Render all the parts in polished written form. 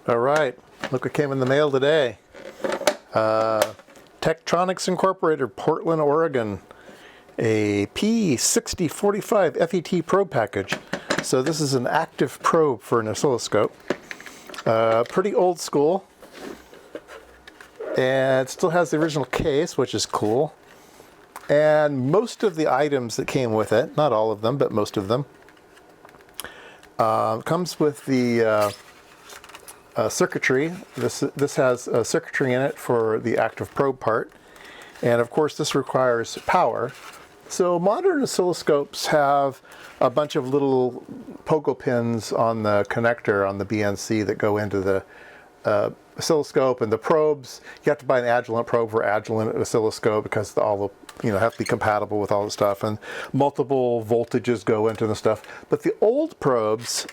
All right, look what came in the mail today. Tektronix Incorporated, Portland, Oregon. A P6045 FET probe package. So this is an active probe for an oscilloscope. Pretty old school. And it still has the original case, which is cool. And most of the items that came with it, not all of them, but most of them, comes with the circuitry. This has circuitry in it for the active probe part. And of course this requires power. So modern oscilloscopes have a bunch of little pogo pins on the connector on the BNC that go into the oscilloscope, and the probes, you have to buy an Agilent probe for Agilent oscilloscope because all the, have to be compatible with all the stuff, and multiple voltages go into the stuff. But the old probes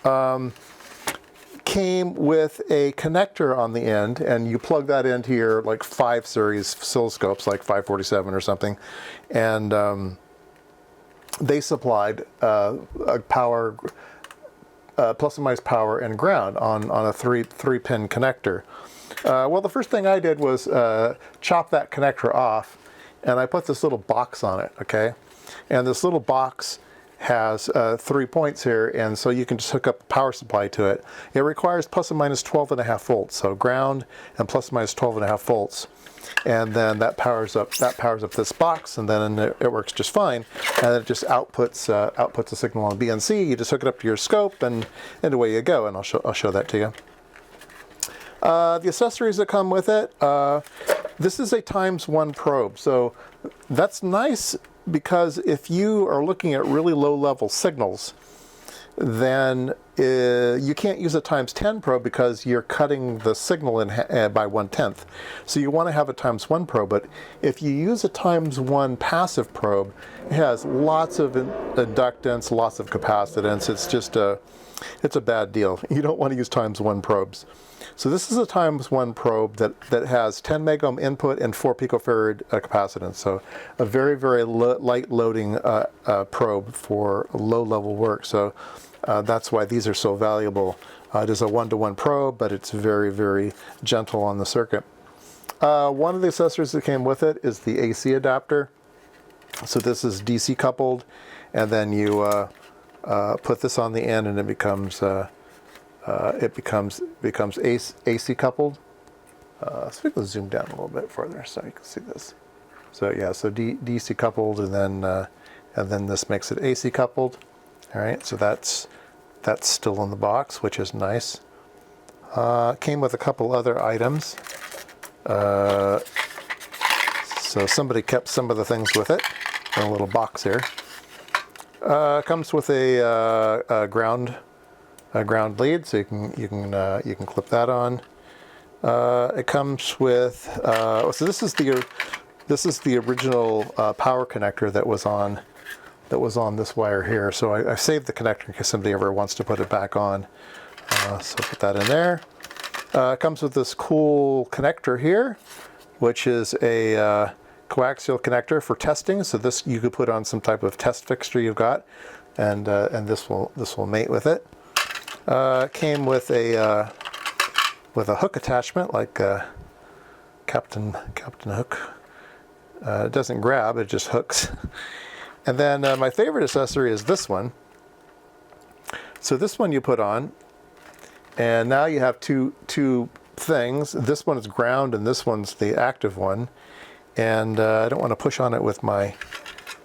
came with a connector on the end, and you plug that into your like 5 series oscilloscopes, like 547 or something, and they supplied a power, plus or minus power and ground on a three pin connector. Well, the first thing I did was chop that connector off, and I put this little box on it, okay? And this little box has 3 points here, and so you can just hook up a power supply to it. It requires plus or minus 12.5 volts, so ground and plus or minus 12.5 volts. And then that powers up this box, and then it works just fine. And it just outputs a signal on BNC. You just hook it up to your scope, and away you go. And I'll show that to you. The accessories that come with it. This is a ×1 probe, so that's nice because if you are looking at really low-level signals, then you can't use a ×10 probe because you're cutting the signal in by 1/10. So you want to have a ×1 probe, but if you use a ×1 passive probe, it has lots of inductance, lots of capacitance. It's just it's a bad deal. You don't want to use ×1 probes. So this is a ×1 probe that has 10 megohm input and 4 picofarad capacitance. So a very, very light loading probe for low-level work. So that's why these are so valuable. It is a 1-to-1 probe, but it's very, very gentle on the circuit. One of the accessories that came with it is the AC adapter. So this is DC coupled, and then you put this on the end, and it becomes AC coupled. So we can zoom down a little bit further so you can see this. So yeah, so DC coupled, and then this makes it AC coupled. All right, so that's still in the box, which is nice. Came with a couple other items. So somebody kept some of the things with it in a little box here. Comes with a ground lead, so you can clip that on. It comes with so this is the original power connector that was on this wire here. So I saved the connector in case somebody ever wants to put it back on. So put that in there. It comes with this cool connector here, which is a coaxial connector for testing. So this you could put on some type of test fixture you've got, and this will mate with it. Came with a hook attachment, like Captain Hook. It doesn't grab; it just hooks. And then my favorite accessory is this one. So this one you put on, and now you have two things. This one is ground, and this one's the active one. And I don't want to push on it with my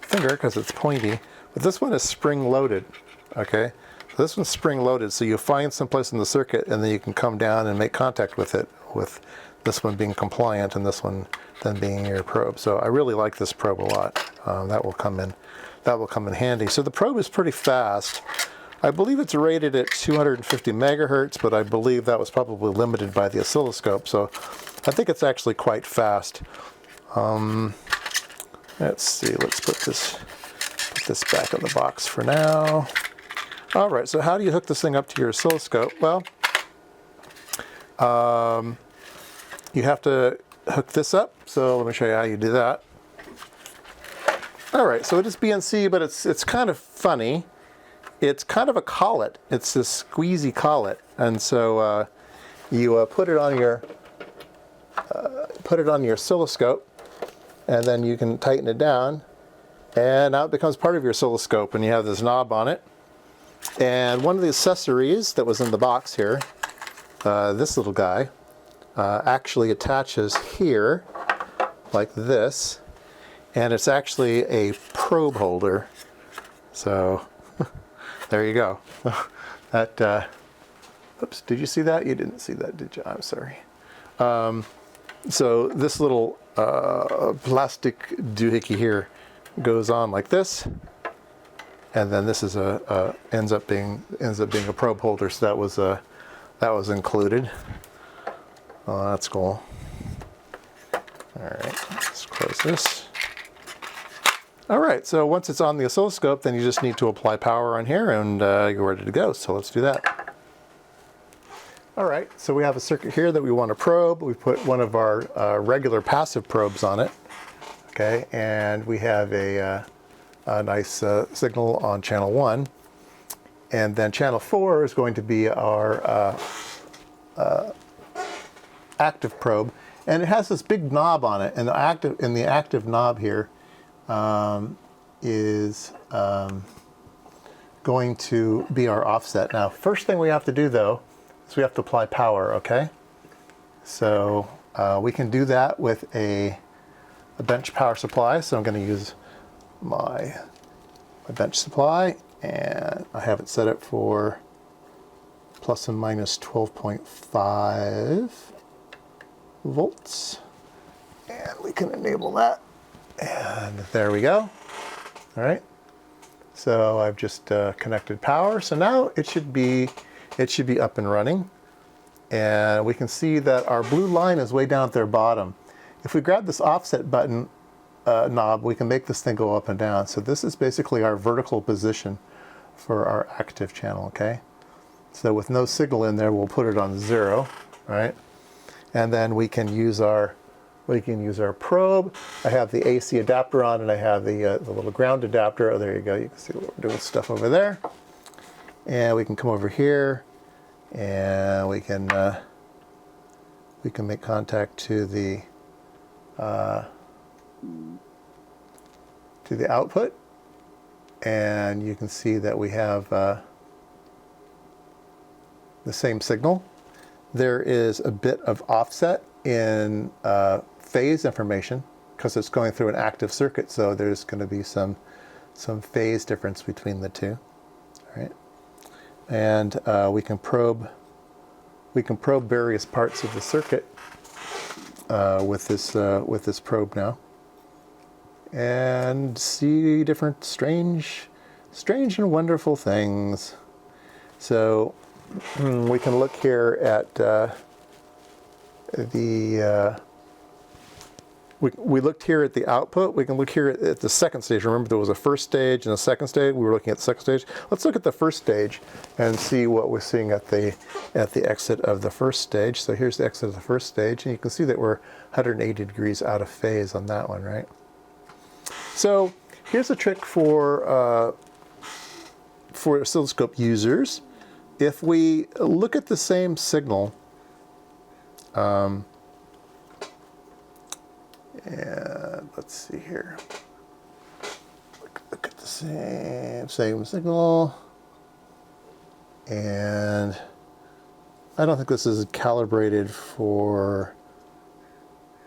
finger because it's pointy. But this one is spring-loaded, okay? So this one's spring-loaded, so you find someplace in the circuit, and then you can come down and make contact with it, with this one being compliant and this one then being your probe. So I really like this probe a lot. That will come in handy. So the probe is pretty fast. I believe it's rated at 250 megahertz, but I believe that was probably limited by the oscilloscope. So I think it's actually quite fast. Let's see. Let's put this back in the box for now. All right. So how do you hook this thing up to your oscilloscope? Well, you have to hook this up. So let me show you how you do that. All right. So it is BNC, but it's kind of funny. It's kind of a collet. It's this squeezy collet, and so you put it on your oscilloscope, and then you can tighten it down, and now it becomes part of your oscilloscope, and you have this knob on it. And one of the accessories that was in the box here, this little guy, actually attaches here like this, and it's actually a probe holder. So there you go. That oops, did you see that? You didn't see that, did you? I'm sorry. So this little plastic doohickey here goes on like this, and then this is ends up being a probe holder. So that was included. Oh, that's cool. All right, let's close this. All right, so once it's on the oscilloscope, then you just need to apply power on here, and you're ready to go. So let's do that. All right, so we have a circuit here that we want to probe. We put one of our regular passive probes on it, okay, and we have a nice signal on channel 1. And then channel 4 is going to be our active probe, and it has this big knob on it, and the active knob here is going to be our offset. Now, first thing we have to do though is we have to apply power, okay? So we can do that with a bench power supply. So I'm going to use my bench supply, and I have it set up for plus and minus 12.5 volts, and we can enable that. And there we go. All right. So I've just connected power. So now it should be up and running. And we can see that our blue line is way down at their bottom. If we grab this offset button knob, we can make this thing go up and down. So this is basically our vertical position for our active channel. Okay. So with no signal in there, we'll put it on 0. Right. And then we can use our probe. I have the AC adapter on, and I have the little ground adapter. Oh, there you go. You can see what we're doing stuff over there. And we can come over here, and we can make contact to the output, and you can see that we have the same signal. There is a bit of offset in phase information because it's going through an active circuit, so there's going to be some phase difference between the two. All right, and we can probe various parts of the circuit with this probe now, and see different strange and wonderful things. So we can look here at we looked here at the output. We can look here at the second stage. Remember, there was a first stage and a second stage. We were looking at the second stage. Let's look at the first stage and see what we're seeing at the exit of the first stage. So here's the exit of the first stage, and you can see that we're 180 degrees out of phase on that one, right? So here's a trick for oscilloscope users. If we look at the same signal, and let's see here. Look at the same signal, and I don't think this is calibrated for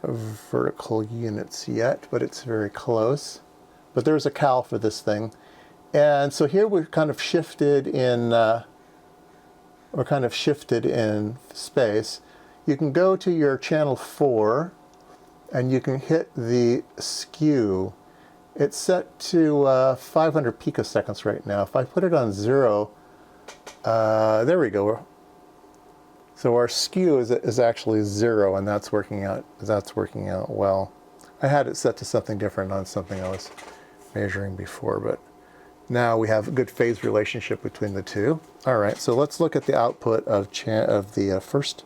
vertical units yet, but it's very close. But there's a cal for this thing, and so here we've kind of shifted in. We're kind of shifted in space. You can go to your channel 4, and you can hit the skew. It's set to 500 picoseconds right now. If I put it on 0, there we go. So our skew is actually 0, and that's working out well. I had it set to something different on something I was measuring before, but now we have a good phase relationship between the two. All right, so let's look at the output of the first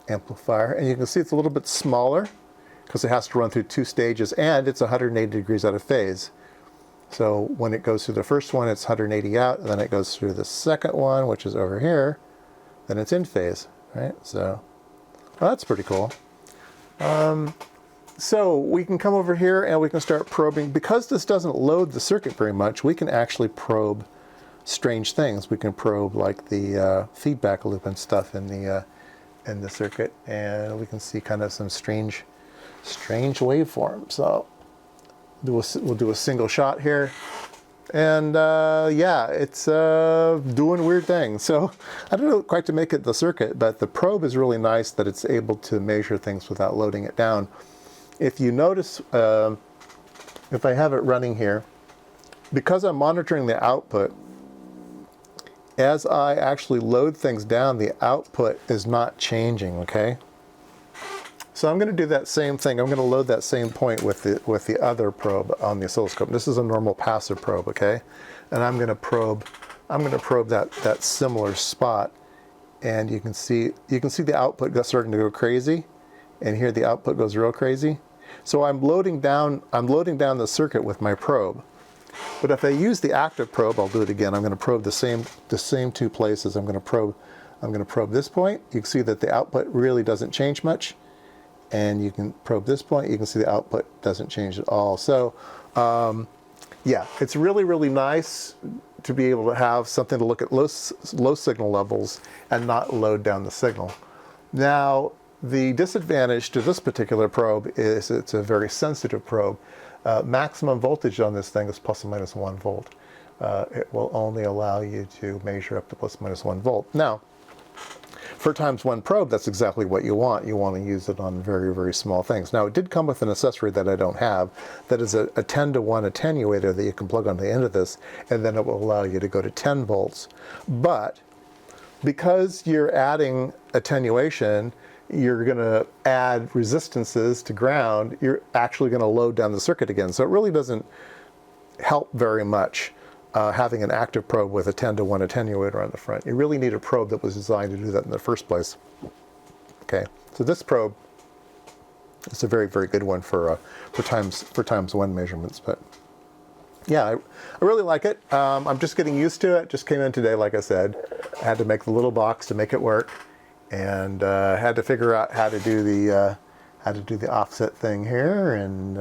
amplifier, and you can see it's a little bit smaller because it has to run through 2 stages, and it's 180 degrees out of phase. So when it goes through the first one, it's 180 out, and then it goes through the second one, which is over here, then it's in phase, right? So well, that's pretty cool. So we can come over here and we can start probing. Because this doesn't load the circuit very much, we can actually probe strange things. We can probe like the feedback loop and stuff in the circuit, and we can see kind of some strange waveform. So we'll do a single shot here, and yeah, it's doing weird things. So I don't know quite to make it the circuit, but the probe is really nice that it's able to measure things without loading it down. If you notice, if I have it running here, because I'm monitoring the output, as I actually load things down, the output is not changing, okay? So I'm going to do that same thing. I'm going to load that same point with the other probe on the oscilloscope. This is a normal passive probe, okay? And I'm going to probe that similar spot, and you can see the output starting to go crazy, and here the output goes real crazy. So I'm loading down the circuit with my probe. But if I use the active probe, I'll do it again. I'm going to probe the same two places. I'm going to probe this point. You can see that the output really doesn't change much, and you can probe this point. You can see the output doesn't change at all. So, yeah, it's really nice to be able to have something to look at low signal levels and not load down the signal. Now, the disadvantage to this particular probe is it's a very sensitive probe. Maximum voltage on this thing is plus or minus 1 volt. It will only allow you to measure up to plus or minus 1 volt. Now, for ×1 probe, that's exactly what you want. You want to use it on very small things. Now, it did come with an accessory that I don't have. That is a 10-to-1 attenuator that you can plug on the end of this, and then it will allow you to go to 10 volts. But because you're adding attenuation, you're going to add resistances to ground, you're actually going to load down the circuit again. So it really doesn't help very much having an active probe with a 10-to-1 attenuator on the front. You really need a probe that was designed to do that in the first place. Okay, so this probe is a very good one for ×1 measurements. But yeah, I really like it. I'm just getting used to it. Just came in today, like I said. I had to make the little box to make it work, and had to figure out how to do the offset thing here. And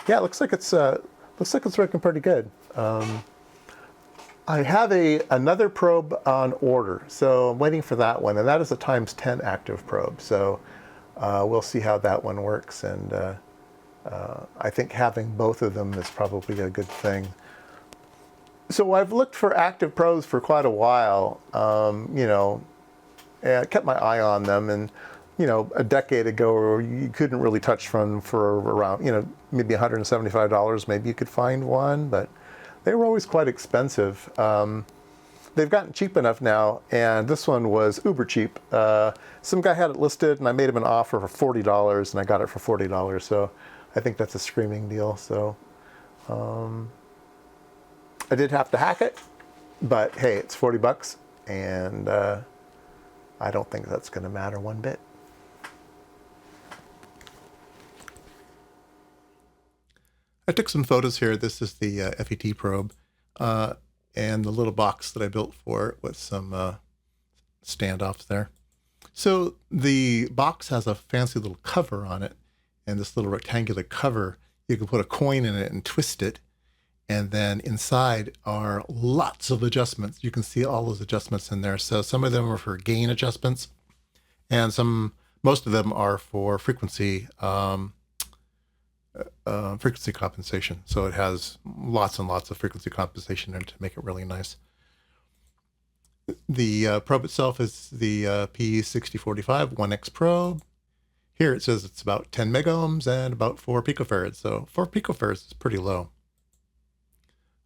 yeah, it looks like it's working pretty good. I have another probe on order, so I'm waiting for that one, and that is a ×10 active probe. So we'll see how that one works, and I think having both of them is probably a good thing. So I've looked for active probes for quite a while, you know, and I kept my eye on them, and you know, a decade ago you couldn't really touch one for around, you know, maybe $175, maybe you could find one, but they were always quite expensive. They've gotten cheap enough now, and this one was uber cheap. Some guy had it listed, and I made him an offer for $40, and I got it for $40, so I think that's a screaming deal. So I did have to hack it, but hey, it's $40, and I don't think that's going to matter one bit. I took some photos here. This is the FET probe and the little box that I built for it with some standoffs there. So the box has a fancy little cover on it, and this little rectangular cover, you can put a coin in it and twist it, and then inside are lots of adjustments. You can see all those adjustments in there. So some of them are for gain adjustments, and most of them are for frequency frequency compensation. So it has lots and lots of frequency compensation in it to make it really nice. The probe itself is the P6045 1X probe. Here it says it's about 10 megohms and about 4 picofarads. So 4 picofarads is pretty low.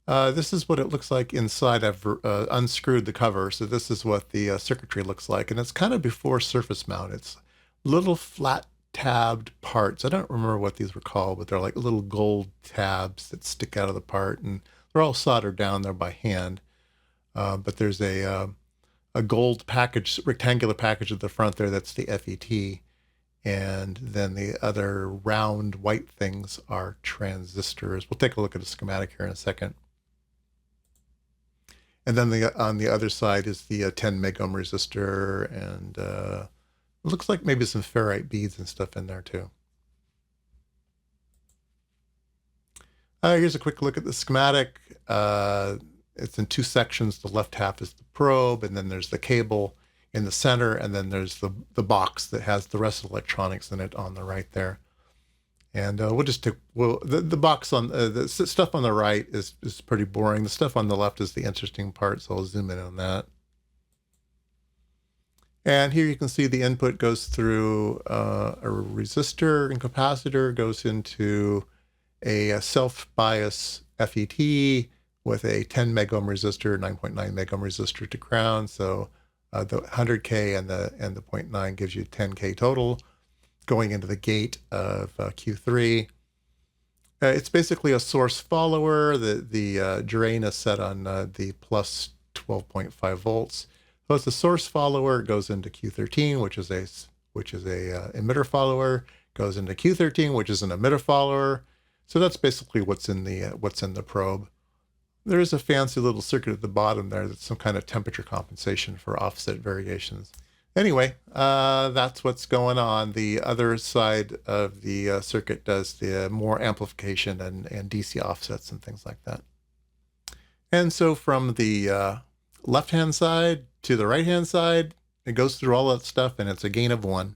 This is what it looks like inside. I've unscrewed the cover, so this is what the circuitry looks like. And it's kind of before surface mount. It's little flat tabbed parts. I don't remember what these were called, but they're like little gold tabs that stick out of the part, and they're all soldered down there by hand. But there's a gold package, rectangular package at the front there. That's the FET, And then the other round white things are transistors. We'll take a look at a schematic here in a second. And then on the other side is the 10 megohm resistor, and it looks like maybe some ferrite beads and stuff in there too. Here's a quick look at the schematic. It's in two sections. The left half is the probe, and then there's the cable in the center, and then there's the box that has the rest of the electronics in it on the right there. And we'll just take, the box on, the stuff on the right is pretty boring. The stuff on the left is the interesting part, so I'll zoom in on that. And here you can see the input goes through a resistor and capacitor, goes into a self-bias FET with a 10 megohm resistor, 9.9 megohm resistor to ground. So the 100K and the 0.9 gives you 10K total going into the gate of Q3. It's basically a source follower. The drain is set on the plus 12.5 volts. So it's a source follower, goes into Q13, which is a emitter follower, goes into Q13, which is an emitter follower. So that's basically what's in the probe. There is a fancy little circuit at the bottom there that's some kind of temperature compensation for offset variations. Anyway, that's what's going on. The other side of the circuit does the more amplification and DC offsets and things like that. And so from the left-hand side to the right-hand side, it goes through all that stuff, and it's a gain of 1.